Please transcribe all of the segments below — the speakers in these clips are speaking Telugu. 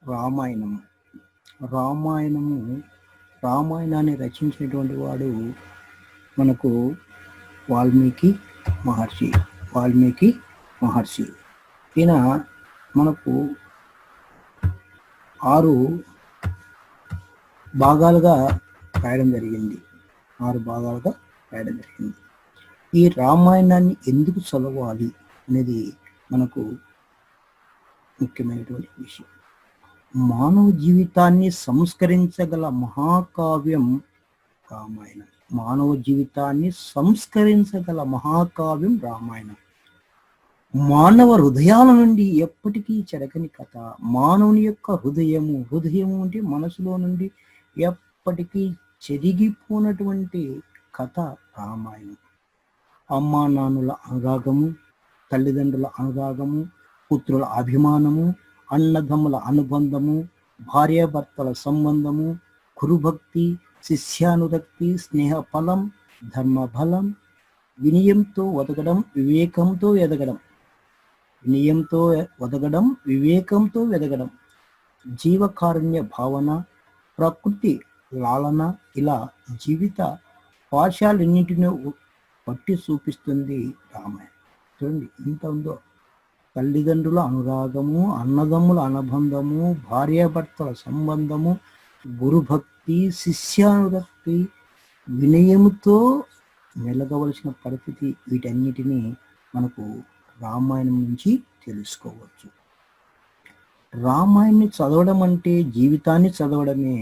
రామాయణము రామాయణము రామాయణాన్ని రచించినటువంటి వాడు మనకు వాల్మీకి మహర్షి ఈయన మనకు 6 భాగాలుగా రాయడం జరిగింది. ఈ రామాయణాన్ని ఎందుకు చదవాలి అనేది మనకు ముఖ్యమైనటువంటి విషయం. మానవ జీవితాన్ని సంస్కరించగల మహాకావ్యం రామాయణం. మానవ హృదయాల నుండి ఎప్పటికీ చెరగని కథ. మానవుని యొక్క హృదయము అంటే మనసులో నుండి ఎప్పటికీ చెరిగిపోనటువంటి కథ రామాయణం. అమ్మా నాన్నుల అనురాగము, తల్లిదండ్రుల అనురాగము, పుత్రుల అభిమానము, అన్నదమ్ముల అనుబంధము, భార్యాభర్తల సంబంధము, గురుభక్తి, శిష్యానురక్తి, స్నేహ ఫలం, ధర్మ బలం, వినయంతో వివేకంతో ఎదగడం, జీవకారుణ్య భావన, ప్రకృతి లాలన, ఇలా జీవిత పాశాలన్నింటినీ పట్టి చూపిస్తుంది రామాయణం. చూడండి ఇంత ఉందో. తల్లిదండ్రుల అనురాగము, అన్నదమ్ముల అనుబంధము, భార్యాభర్తల సంబంధము, గురుభక్తి, శిష్యానురక్తి, వినయముతో మెలగవలసిన పరిస్థితి, వీటన్నిటినీ మనకు రామాయణం నుంచి తెలుసుకోవచ్చు. రామాయణాన్ని చదవడం అంటే జీవితాన్ని చదవడమే.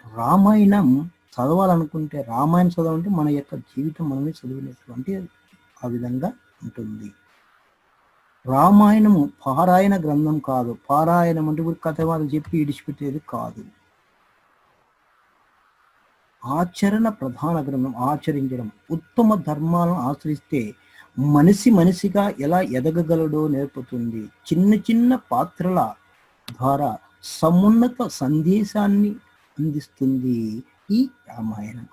రామాయణం చదవాలనుకుంటే మన యొక్క జీవితం మనమే చదివినటువంటి ఆ విధంగా ఉంటుంది. రామాయణము పారాయణ గ్రంథం కాదు. పారాయణం అంటే కథ వాళ్ళు చెప్పి ఇడిచిపెట్టేది కాదు. ఆచరణ ప్రధాన గ్రంథం. ఆచరించడం, ఉత్తమ ధర్మాలను ఆచరిస్తే మనిషిగా ఎలా ఎదగగలడో నేర్పుతుంది. చిన్న పాత్రల ద్వారా సమున్నత సందేశాన్ని అందిస్తుంది ఈ రామాయణం.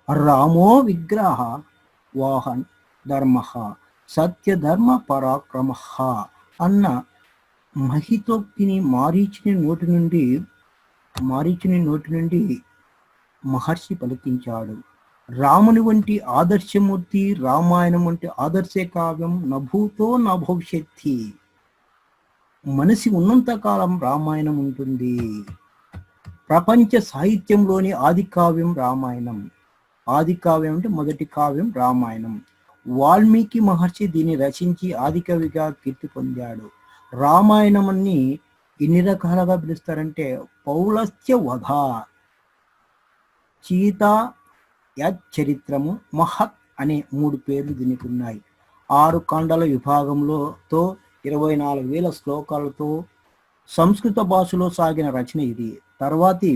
రామో విగ్రహ వాహన్ ధర్మ సత్యధర్మ పరాక్రమ అన్న మహితోక్తిని మారీచుని నోటి నుండి మహర్షి పలికించాడు. రాముని వంటి ఆదర్శమూర్తి, రామాయణం వంటి ఆదర్శ కావ్యం నభూతో నభవిష్యత్తి. మనిషి ఉన్నంత కాలం రామాయణం ఉంటుంది. ప్రపంచ సాహిత్యంలోని ఆది కావ్యం రామాయణం. ఆది కావ్యం అంటే మొదటి కావ్యం రామాయణం. వాల్మీకి మహర్షి దీన్ని రచించి ఆదికవిగా కీర్తి పొందాడు. రామాయణం అన్ని ఎన్ని రకాలుగా పిలుస్తారంటే పౌలస్త్య వధ, సీత చరిత్రము, మహత్ అనే 3 పేర్లు దీనికి ఉన్నాయి. 6 ఖండాల విభాగంలోతో 24,000 శ్లోకాలతో సంస్కృత భాషలో సాగిన రచన ఇది. తర్వాతి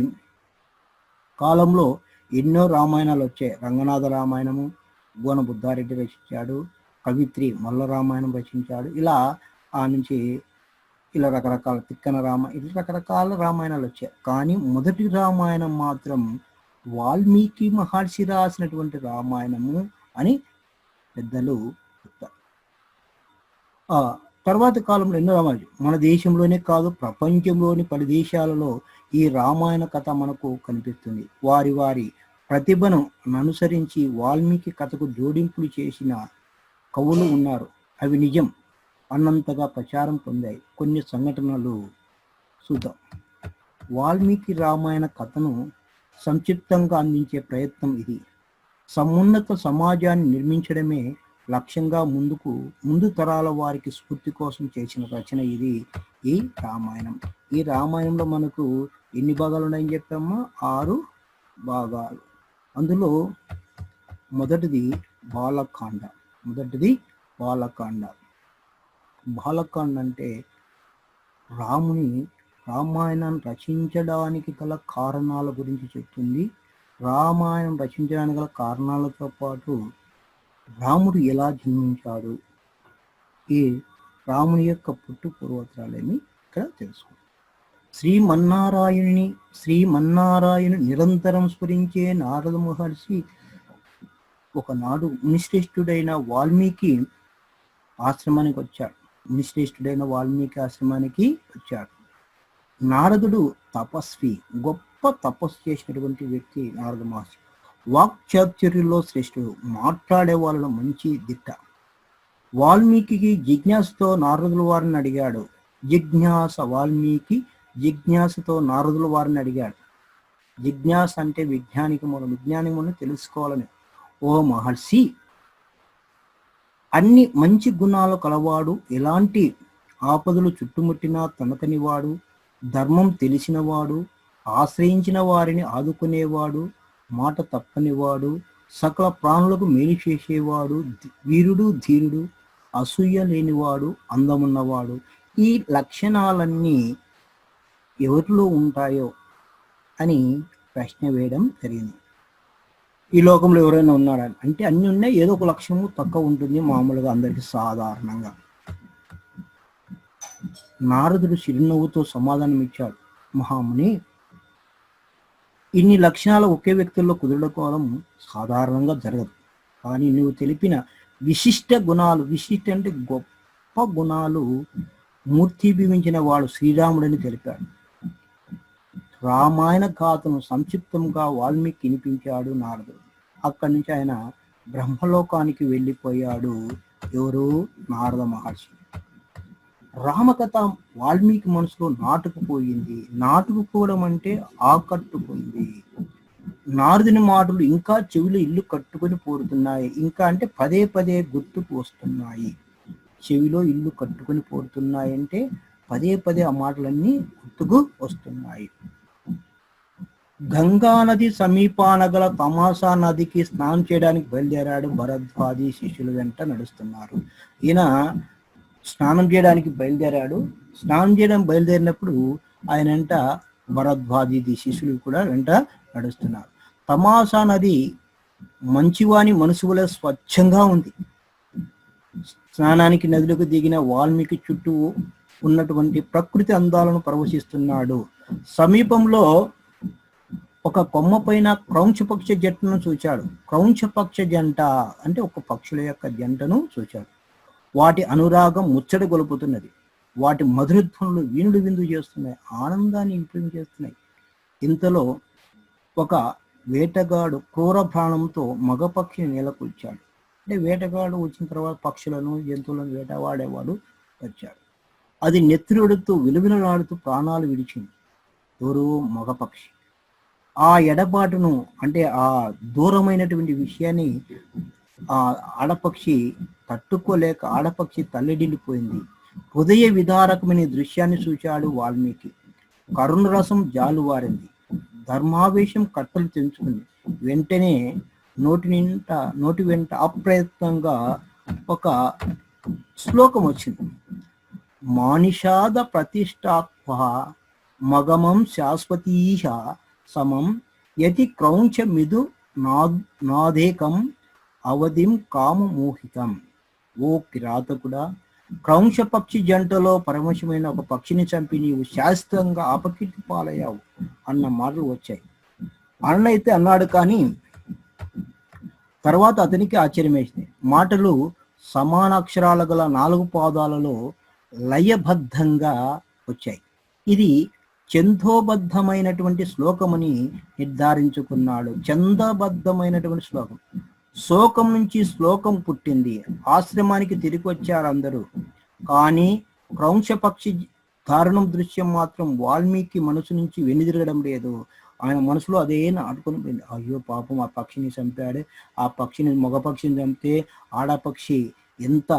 కాలంలో ఎన్నో రామాయణాలు వచ్చాయి. రంగనాథ రామాయణము గోన బుద్ధారెడ్డి రచించాడు. కవిత్రి మల్ల రామాయణం రచించాడు. ఇలా ఆ నుంచి ఇలా రకరకాల తిక్కన రకరకాల రామాయణాలు వచ్చాయి. కానీ మొదటి రామాయణం మాత్రం వాల్మీకి మహర్షి రాసినటువంటి రామాయణము అని పెద్దలు చెప్తారు. తర్వాత కాలంలో ఎన్నో రామాయణాలు మన దేశంలోనే కాదు ప్రపంచంలోని పలు దేశాలలో ఈ రామాయణ కథ మనకు కనిపిస్తుంది. వారి ప్రతిభను అనుసరించి వాల్మీకి కథకు జోడింపులు చేసిన కవులు ఉన్నారు. అవి నిజం అన్నంతగా ప్రచారం పొందాయి. కొన్ని సంఘటనలు చూద్దాం. వాల్మీకి రామాయణ కథను సంక్షిప్తంగా అందించే ప్రయత్నం ఇది. సమున్నత సమాజాన్ని నిర్మించడమే లక్ష్యంగా ముందు తరాల వారికి స్ఫూర్తి కోసం చేసిన రచన ఇది ఈ రామాయణం. ఈ రామాయణంలో మనకు ఎన్ని భాగాలు ఉన్నాయని చెప్పామో 6 భాగాలు. అందులో మొదటిది బాలకాండ. బాలకాండ అంటే రామాయణాన్ని రచించడానికి గల కారణాల గురించి చెప్తుంది. రామాయణం రచించడానికి గల కారణాలతో పాటు రాముడు ఎలా జన్మించాడు, ఈ రాముని యొక్క పుట్టు పూర్వోత్తరాలని ఇక్కడ తెలుసుకుంటాం. శ్రీమన్నారాయణుని నిరంతరం స్మరించే నారద మహర్షి ఒకనాడు మునిశ్రేష్ఠుడైన వాల్మీకి ఆశ్రమానికి వచ్చాడు. నారదుడు తపస్వి, గొప్ప తపస్సు చేసినటువంటి వ్యక్తి నారద మహర్షి. వాక్చాతుర్యంలో శ్రేష్ఠుడు, మాట్లాడే వాళ్ళలో మంచి దిట్ట. వాల్మీకి జిజ్ఞాసతో నారదుల వారిని అడిగాడు. వాల్మీకి జిజ్ఞాసతో నారదుల వారిని అడిగాడు. జిజ్ఞాస అంటే విజ్ఞానికమును తెలుసుకోవాలని. ఓ మహర్షి, అన్ని మంచి గుణాలు కలవాడు, ఎలాంటి ఆపదలు చుట్టుముట్టినా తనకనివాడు, ధర్మం తెలిసినవాడు, ఆశ్రయించిన వారిని ఆదుకునేవాడు, మాట తప్పనివాడు, సకల ప్రాణులకు మేలు చేసేవాడు, వీరుడు ధీరుడు, అసూయ లేనివాడు, అందమున్నవాడు. ఈ లక్షణాలన్నీ ఎవరిలో ఉంటాయో అని ప్రశ్న వేయడం జరిగింది. ఈ లోకంలో ఎవరైనా ఉన్నారా అంటే అన్ని ఉన్నాయి, ఏదో ఒక లక్ష్యము తక్కువ ఉంటుంది మామూలుగా అందరికి సాధారణంగా. నారదుడు చిరునవ్వుతో సమాధానం ఇచ్చాడు. మహాముని, ఇన్ని లక్షణాలు ఒకే వ్యక్తుల్లో కుదురుకోవడం సాధారణంగా జరగదు. కానీ నువ్వు తెలిపిన విశిష్ట గుణాలు, విశిష్ట అంటే గొప్ప గుణాలు మూర్తిభవించిన వాడు శ్రీరాముడని తెలిపాడు. రామాయణ గాథను సంక్షిప్తంగా వాల్మీకి వినిపించాడు నారదుడు. అక్కడి నుంచి ఆయన బ్రహ్మలోకానికి వెళ్ళిపోయాడు. ఎవరు? నారద మహర్షి. రామకథ వాల్మీకి మనసులో నాటుకుపోయింది. నాటుకుపోవడం అంటే ఆకట్టుకుంది. నారదుని మాటలు ఇంకా చెవిలో ఇల్లు కట్టుకొని పోరుతున్నాయి. ఇంకా అంటే పదే పదే గుర్తుకు వస్తున్నాయి. చెవిలో ఇల్లు కట్టుకొని పోరుతున్నాయి అంటే పదే పదే ఆ మాటలన్నీ గుర్తుకు వస్తున్నాయి. గంగా నది సమీపాన గల తమాసా నదికి స్నానం చేయడానికి బయలుదేరాడు. భరద్వాజి శిష్యుల వెంట నడుస్తున్నారు. ఈయన స్నానం చేయడానికి బయలుదేరాడు. స్నానం చేయడానికి బయలుదేరినప్పుడు ఆయన వెంట భరద్వాజి శిష్యులు కూడా వెంట నడుస్తున్నారు. తమాసా నది మంచివాని మనసు వలె స్వచ్ఛంగా ఉంది. స్నానానికి నదులకు దిగిన వాల్మీకి చుట్టూ ఉన్నటువంటి ప్రకృతి అందాలను పరవశిస్తున్నాడు. సమీపంలో ఒక కొమ్మ పైన క్రౌంచ పక్షి జంటను చూచాడు. క్రౌంచ పక్షి జంట అంటే ఒక పక్షుల యొక్క జంటను చూచాడు. వాటి అనురాగం ముచ్చట గొలుపుతున్నది. వాటి మధురధ్వనులు వీణుడు విందు చేస్తున్నాయి, ఆనందాన్ని ఇంప్రించేస్తున్నాయి. ఇంతలో ఒక వేటగాడు క్రూర ప్రాణంతో మగ పక్షిని నేలకూల్చాడు. అంటే వేటగాడు వచ్చిన తర్వాత పక్షులను జంతువులను వేటవాడేవాడు వచ్చాడు. అది నెత్తురుడుతూ విలువిలలాడుతూ ప్రాణాలు విడిచింది. ఎవరు? మగ పక్షి. ఆ ఎడబాటును అంటే ఆ దూరమైనటువంటి విషయాన్ని ఆ ఆడపక్షి తట్టుకోలేక ఆడపక్షి తల్లడిల్లిపోయింది. హృదయ విదారకమైన దృశ్యాన్ని చూచాడు వాల్మీకి. కరుణ రసం జాలువారింది. ధర్మావేశం కట్టలు తెంచుకుంది. వెంటనే నోటి వెంట అప్రయత్నంగా ఒక శ్లోకం వచ్చింది. మానిషాద ప్రతిష్టాత్వ మగమం శాశ్వతీష సమం యతి క్రౌంచ మిదు నాదేకం అవధిం కామమోహితం. ఓ కిరాతకుడా, క్రౌంచ పక్షి జంటలో పరమశమైన ఒక పక్షిని చంపి నీవు శాశ్వతంగా అపకీర్తి పాలయ్యావు అన్న మాటలు వచ్చాయి. అన్నైతే అన్నాడు, కానీ తర్వాత అతనికి ఆశ్చర్యం వేసింది. మాటలు సమానాక్షరాల గల 4 పాదాలలో లయబద్ధంగా వచ్చాయి. ఇది ఛందోబద్ధమైనటువంటి శ్లోకమని నిర్ధారించుకున్నాడు. ఛందబద్ధమైనటువంటి శ్లోకం. శోకం నుంచి శ్లోకం పుట్టింది. ఆశ్రమానికి తిరిగి వచ్చారు అందరూ. కానీ క్రౌంచ పక్షి దారుణం దృశ్యం మాత్రం వాల్మీకి మనసు నుంచి వెనుదిరగడం లేదు. ఆయన మనసులో అదే నాటుకొని పోయింది. అయ్యో పాపం, ఆ పక్షిని చంపాడు. ఆ పక్షిని, మగ పక్షిని చంపితే ఆడపక్షి ఎంత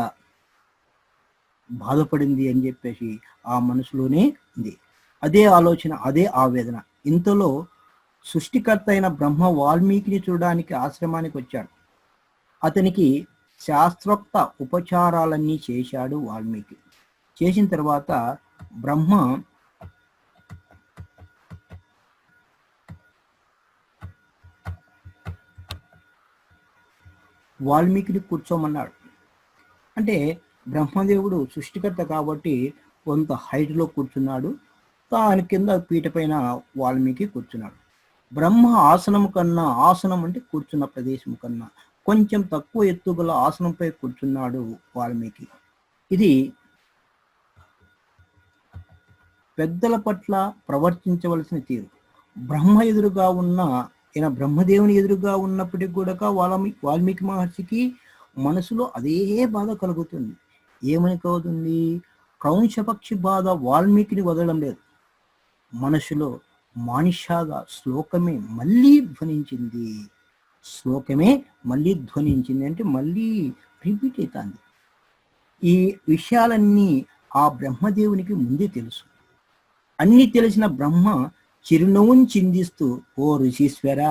బాధపడింది అని చెప్పేసి ఆ మనసులోనే ఉంది. అదే ఆలోచన, అదే ఆవేదన. ఇంతలో సృష్టికర్త అయిన బ్రహ్మ వాల్మీకిని చూడడానికి ఆశ్రమానికి వచ్చాడు. అతనికి శాస్త్రోక్త ఉపచారాలన్నీ చేశాడు వాల్మీకి. చేసిన తర్వాత బ్రహ్మ వాల్మీకిని కూర్చోమన్నాడు. అంటే బ్రహ్మదేవుడు సృష్టికర్త కాబట్టి కొంత హైట్లో కూర్చున్నాడు. దాని కింద పీట పైన వాల్మీకి కూర్చున్నాడు. బ్రహ్మ ఆసనం కన్నా, ఆసనం అంటే కూర్చున్న ప్రదేశం కన్నా కొంచెం తక్కువ ఎత్తుగల ఆసనంపై కూర్చున్నాడు వాల్మీకి. ఇది పెద్దల పట్ల ప్రవర్తించవలసిన తీరు. బ్రహ్మ ఎదురుగా ఉన్న ఈయన బ్రహ్మదేవుని ఎదురుగా ఉన్నప్పటికీ కూడా వాల్మీకి మహర్షికి మనసులో అదే బాధ కలుగుతుంది. ఏమని కలుగుతుంది? క్రౌంశపక్షి బాధ వాల్మీకిని వదలడం లేదు. మనసులో మానిషాగా శ్లోకమే మళ్ళీ ధ్వనించింది. శ్లోకమే మళ్ళీ ధ్వనించింది అంటే మళ్ళీ రిపీట్ అవుతుంది. ఈ విషయాలన్నీ ఆ బ్రహ్మదేవునికి ముందే తెలుసు. అన్నీ తెలిసిన బ్రహ్మ చిరునవ్వును చిందిస్తూ, ఓ ఋషీశ్వర,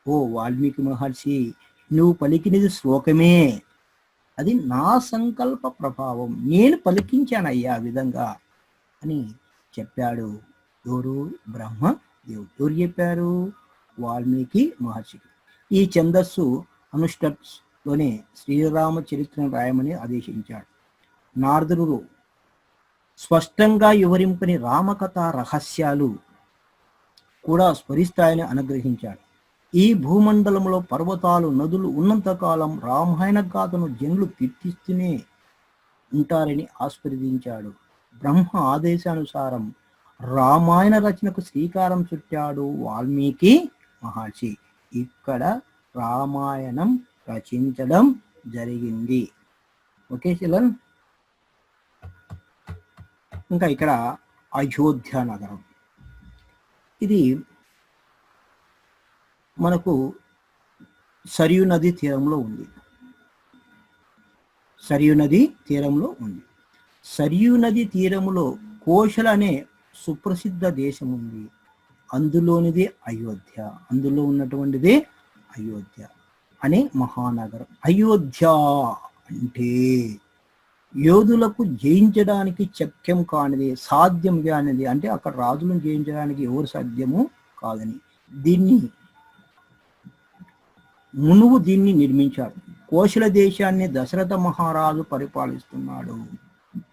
ఓ వాల్మీకి మహర్షి, నువ్వు పలికినది శ్లోకమే, అది నా సంకల్ప ప్రభావం, నేను పలికించానయ్యా ఆ విధంగా అని చెప్పాడు. ఎవరు? బ్రహ్మ దేవుడు. ఎవరు చెప్పారు? వాల్మీకి మహర్షికి. ఈ ఛందస్సు అనుష్ఠలోనే శ్రీరామ చరిత్రను రాయమని ఆదేశించాడు. నారదుడు స్పష్టంగా వివరింపని రామకథ రహస్యాలు కూడా స్మరిస్తాయని అనుగ్రహించాడు. ఈ భూమండలంలో పర్వతాలు, నదులు ఉన్నంతకాలం రామాయణ గాథను జనులు కీర్తిస్తూనే ఉంటారని ఆస్వాదించాడు. బ్రహ్మ ఆదేశానుసారం రామాయణ రచనకు శ్రీకారం చుట్టాడు వాల్మీకి మహర్షి. ఇక్కడ రామాయణం రచించడం జరిగింది. Okay children. ఇంకా ఇక్కడ అయోధ్య నగరం, ఇది మనకు సరియు నది తీరంలో ఉంది. సరియు నది తీరంలో ఉంది. సరియు నది తీరములో కోశల అనే సుప్రసిద్ధ దేశం ఉంది. అందులోనిదే అయోధ్య. అందులో ఉన్నటువంటిదే అయోధ్య అనే మహానగరం. అయోధ్య అంటే యోధులకు జయించడానికి శక్యం కానిది, సాధ్యం కానిది, అంటే అక్కడ రాజులను జయించడానికి ఎవరు సాధ్యము కాదని దీన్ని నిర్మించాడు. కోశల దేశాన్ని దశరథ మహారాజు పరిపాలిస్తున్నాడు.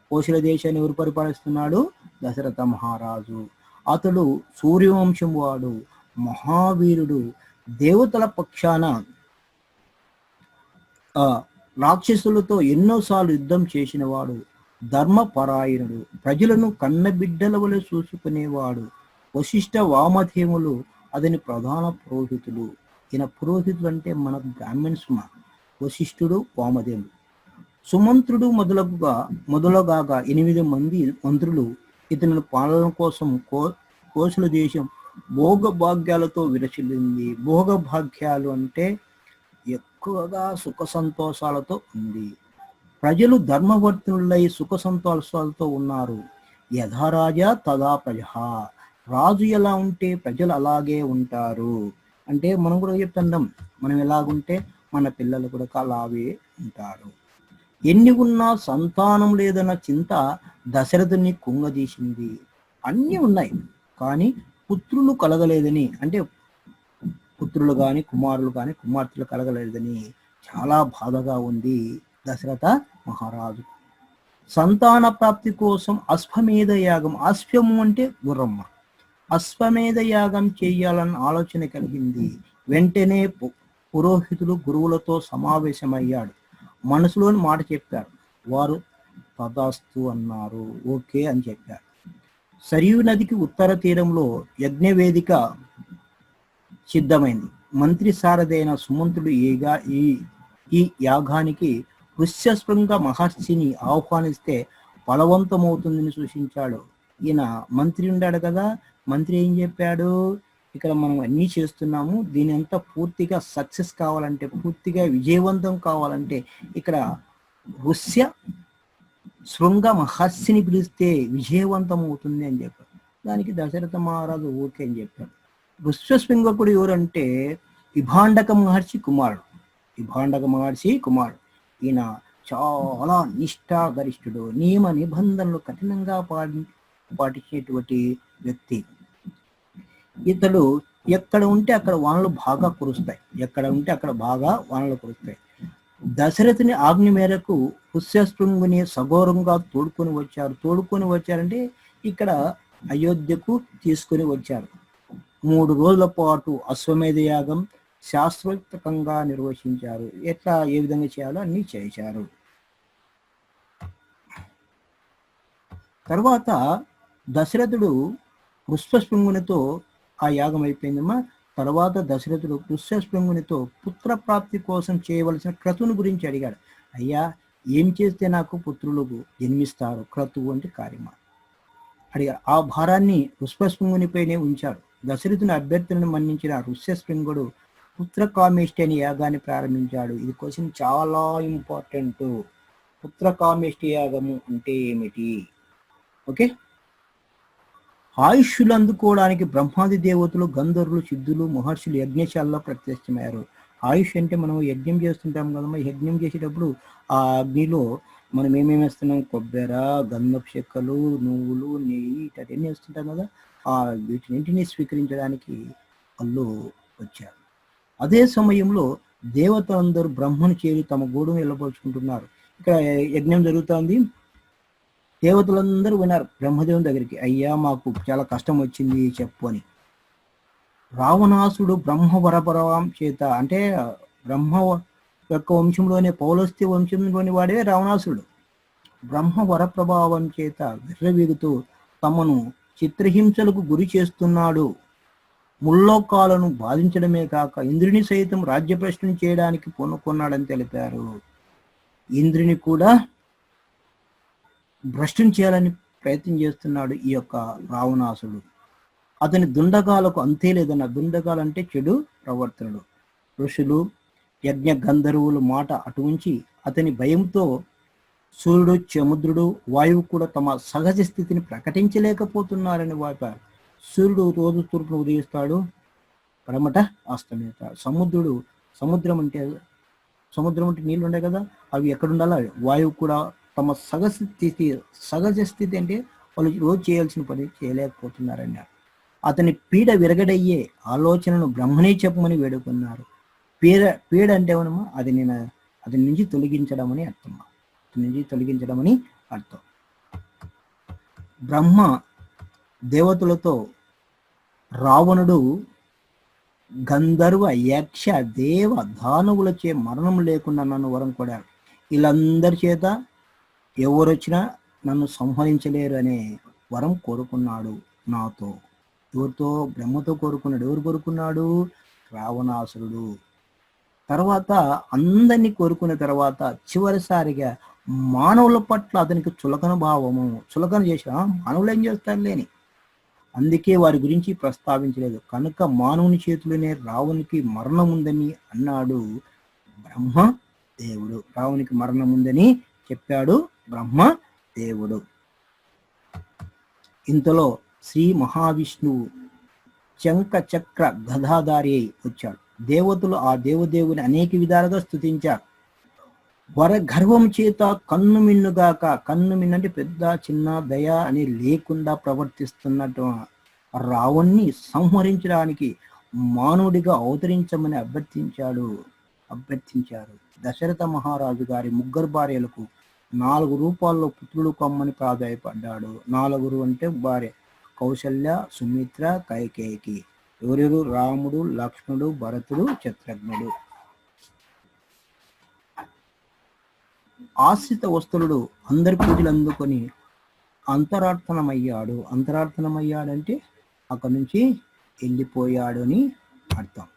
కోశల దేశాన్ని ఎవరు పరిపాలిస్తున్నాడు? దశరథ మహారాజు. అతడు సూర్యవంశం వాడు, మహావీరుడు, దేవతల పక్షాన రాక్షసులతో ఎన్నోసార్లు యుద్ధం చేసినవాడు, ధర్మపరాయణుడు, ప్రజలను కన్నబిడ్డల వలె చూసుకునేవాడు. వశిష్ఠ వామదేవులు అతని ప్రధాన పురోహితులు. ఈయన పురోహితులు అంటే మనకు బ్రాహ్మణ్స్. వశిష్ఠుడు, వామదేవుడు, సుమంత్రుడు మొదలుగాగా 8 మంది మంత్రులు ఇతని పాలన కోసం కోశల దేశం భోగభాగ్యాలతో విరచిల్లింది. భోగభాగ్యాలు అంటే ఎక్కువగా సుఖ సంతోషాలతో ఉంది. ప్రజలు ధర్మవర్తనులై సుఖ సంతోషాలతో ఉన్నారు. యథా రాజా తదా ప్రజ, రాజు ఎలా ఉంటే ప్రజలు అలాగే ఉంటారు. అంటే మనం కూడా చెప్తున్నాం, మనం ఎలాగుంటే మన పిల్లలు కూడా అలాగే ఉంటారు. ఎన్ని ఉన్నా సంతానం లేదన్న చింత దశరథుని కుంగదీసింది. అన్నీ ఉన్నాయి కానీ పుత్రులు కలగలేదని, అంటే పుత్రులు కానీ కుమారులు కానీ కుమార్తెలు కలగలేదని చాలా బాధగా ఉంది దశరథ మహారాజు. సంతాన ప్రాప్తి కోసం అశ్వమేధ యాగం, అశ్వము అంటే గుర్రమ్మ, అశ్వమేధ యాగం చేయాలన్న ఆలోచన కలిగింది. వెంటనే పురోహితులు గురువులతో సమావేశమయ్యాడు. మనసులోని మాట చెప్పారు. వారు తదాస్తు అన్నారు, ఓకే అని చెప్పారు. సరియు నదికి ఉత్తర తీరంలో యజ్ఞవేదిక సిద్ధమైంది. మంత్రి సారథైన సుమంతుడు ఈ యాగానికి ఋష్యశృంగ మహర్షిని ఆహ్వానిస్తే ఫలవంతమవుతుందని సూచించాడు. ఈయన మంత్రి ఉన్నాడు కదా, మంత్రి ఏం చెప్పాడు? ఇక్కడ మనం అన్నీ చేస్తున్నాము, దీని అంతా పూర్తిగా సక్సెస్ కావాలంటే, పూర్తిగా విజయవంతం కావాలంటే ఇక్కడ ఋష్య శృంగ మహర్షిని పిలిస్తే విజయవంతం అవుతుంది అని చెప్పారు. దానికి దశరథ మహారాజు ఓకే అని చెప్పాడు. ఋష్యశృంగకుడు ఎవరంటే విభాండక మహర్షి కుమారుడు. విభాండక మహర్షి కుమారుడు. ఈయన చాలా నిష్ఠాగరిష్ఠుడు, నియమ నిబంధనలు కఠినంగా పాటించేటువంటి వ్యక్తి. ఇతడు ఎక్కడ ఉంటే అక్కడ వానలు బాగా కురుస్తాయి, ఎక్కడ ఉంటే అక్కడ బాగా వానలు కురుస్తాయి. దశరథుని ఆజ్ఞ మేరకు ఋష్యశృంగుని సగౌరవంగా తోడుకొని వచ్చారంటే ఇక్కడ అయోధ్యకు తీసుకొని వచ్చారు. 3 రోజుల పాటు అశ్వమేధ యాగం శాస్త్రోక్తంగా నిర్వహించారు. ఏ విధంగా చేయాలో అన్ని చేశారు. తర్వాత దశరథుడు పుష్పశృంగునితో ఆ యాగం అయిపోయిందమ్మా. తర్వాత దశరథుడు పుష్పశృంగునితో పుత్ర ప్రాప్తి కోసం చేయవలసిన క్రతువుని గురించి అడిగాడు. అయ్యా, ఏం చేస్తే నాకు పుత్రులు జన్మిస్తారు? క్రతువు అంటే కార్యమా అడిగాడు. ఆ భారాన్ని పుష్పశృంగునిపైనే ఉంచాడు. దశరథుని అభ్యర్థులను మన్నించిన ఋష్యశృంగుడు పుత్రకామేష్టి అనే యాగాన్ని ప్రారంభించాడు. ఇది క్వశ్చన్ చాలా ఇంపార్టెంట్. పుత్రకామేష్టి యాగము అంటే ఏమిటి? ఓకే, ఆయుష్యులు అందుకోవడానికి బ్రహ్మాది దేవతలు, గంధర్వులు, సిద్ధులు, మహర్షులు యజ్ఞశాలలో ప్రత్యక్షమయ్యారు. ఆయుష్ అంటే మనం యజ్ఞం చేస్తుంటాం కదమ్మా. యజ్ఞం చేసేటప్పుడు ఆ అగ్నిలో మనం ఏమేమి వేస్తున్నాం? కొబ్బెర, గంధపు చెక్కలు, నువ్వులు, నెయ్యి ఇటన్నీ వేస్తుంటాం కదా. ఆ వీటినింటిని స్వీకరించడానికి వాళ్ళు వచ్చారు. అదే సమయంలో దేవతలందరూ బ్రహ్మను చేరి తమ గూడును వెళ్ళబోచుకుంటున్నారు. ఇక్కడ యజ్ఞం జరుగుతోంది. దేవతలందరూ విన్నారు బ్రహ్మదేవుని దగ్గరికి. అయ్యా, మాకు చాలా కష్టం వచ్చింది చెప్పు అని. రావణాసుడు బ్రహ్మ వరపరవం చేత, అంటే బ్రహ్మ యొక్క వంశంలోనే, పౌలస్త్య వంశంలోని వాడే రావణాసుడు. బ్రహ్మ వరప్రభావం చేత విర్రవీగుతూ తమను చిత్రహింసలకు గురి చేస్తున్నాడు. ముల్లోకాలను బాధించడమే కాక ఇంద్రుని సైతం రాజ్యభ్రష్టం చేయడానికి పూనుకున్నాడని తెలిపారు. ఇంద్రుని కూడా భ్రష్టం చేయాలని ప్రయత్నం చేస్తున్నాడు ఈ యొక్క రావణాసుడు. అతని దుండగాలకు అంతే లేదన్న. దుండగాలు అంటే చెడు ప్రవర్తనలు. ఋషులు, యజ్ఞ గంధర్వులు మాట అటు ఉంచి అతని భయంతో సూర్యుడు, సముద్రుడు, వాయువు కూడా తమ సహజ స్థితిని ప్రకటించలేకపోతున్నారని వాపారు. సూర్యుడు రోజు తూర్పును ఉదయిస్తాడు, పడమట అస్తమిస్తాడు. సముద్రం అంటే నీళ్ళు ఉండే కదా, అవి ఎక్కడ ఉండాలి? వాయువు కూడా తమ సహజ స్థితి అంటే వాళ్ళు రోజు చేయాల్సిన పని చేయలేకపోతున్నారని. అతని పీడ విరగడయ్యే ఆలోచనను బ్రహ్మనే చెప్పమని వేడుకున్నారు. పీడ అంటే ఏమనమా? అతని నుంచి తొలగించడం అని అర్థం. బ్రహ్మ దేవతలతో రావణుడు గంధర్వ, యక్ష, దేవ, దానవులచే మరణం లేకుండా నన్ను వరం కోరారు. వీళ్ళందరి చేత ఎవరొచ్చినా నన్ను సంహరించలేరు అనే వరం కోరుకున్నాడు నాతో. ఎవరితో? బ్రహ్మతో కోరుకున్నాడు. ఎవరు కోరుకున్నాడు? రావణాసురుడు. తర్వాత అందరినీ కోరుకున్న తర్వాత చివరిసారిగా మానవుల పట్ల అతనికి చులకన చేసిన. మానవులు ఏం చేస్తారు లేని, అందుకే వారి గురించి ప్రస్తావించలేదు. కనుక మానవుని చేతిలోనే రావణునికి మరణం ఉందని అన్నాడు బ్రహ్మ దేవుడు. రావణునికి మరణం ఉందని చెప్పాడు బ్రహ్మ దేవుడు. ఇంతలో శ్రీ మహావిష్ణువు శంఖ చక్ర గదాధారి అయి వచ్చాడు. దేవతలు ఆ దేవదేవుని అనేక విధాలుగా స్తుతించారు. వర గర్వం చేత కన్ను మిన్నంటే పెద్ద చిన్న దయ అని లేకుండా ప్రవర్తిస్తున్నట్టు రావణ్ణి సంహరించడానికి మానవుడిగా అవతరించమని అభ్యర్థించారు. దశరథ మహారాజు గారి 3 భార్యలకు 4 రూపాల్లో పుత్రులు కమ్మని ప్రాధాయపడ్డాడు. 4 అంటే భార్య: కౌశల్య, సుమిత్ర, కైకేయికి. ఎవరెవరు? రాముడు, లక్ష్మణుడు, భరతుడు, శత్రుఘ్నుడు. ఆశ్రిత వస్తువుడు అందరి పూజలు అందుకొని అంతరార్థనమయ్యాడంటే అక్కడి నుంచి వెళ్ళిపోయాడు అని అర్థం.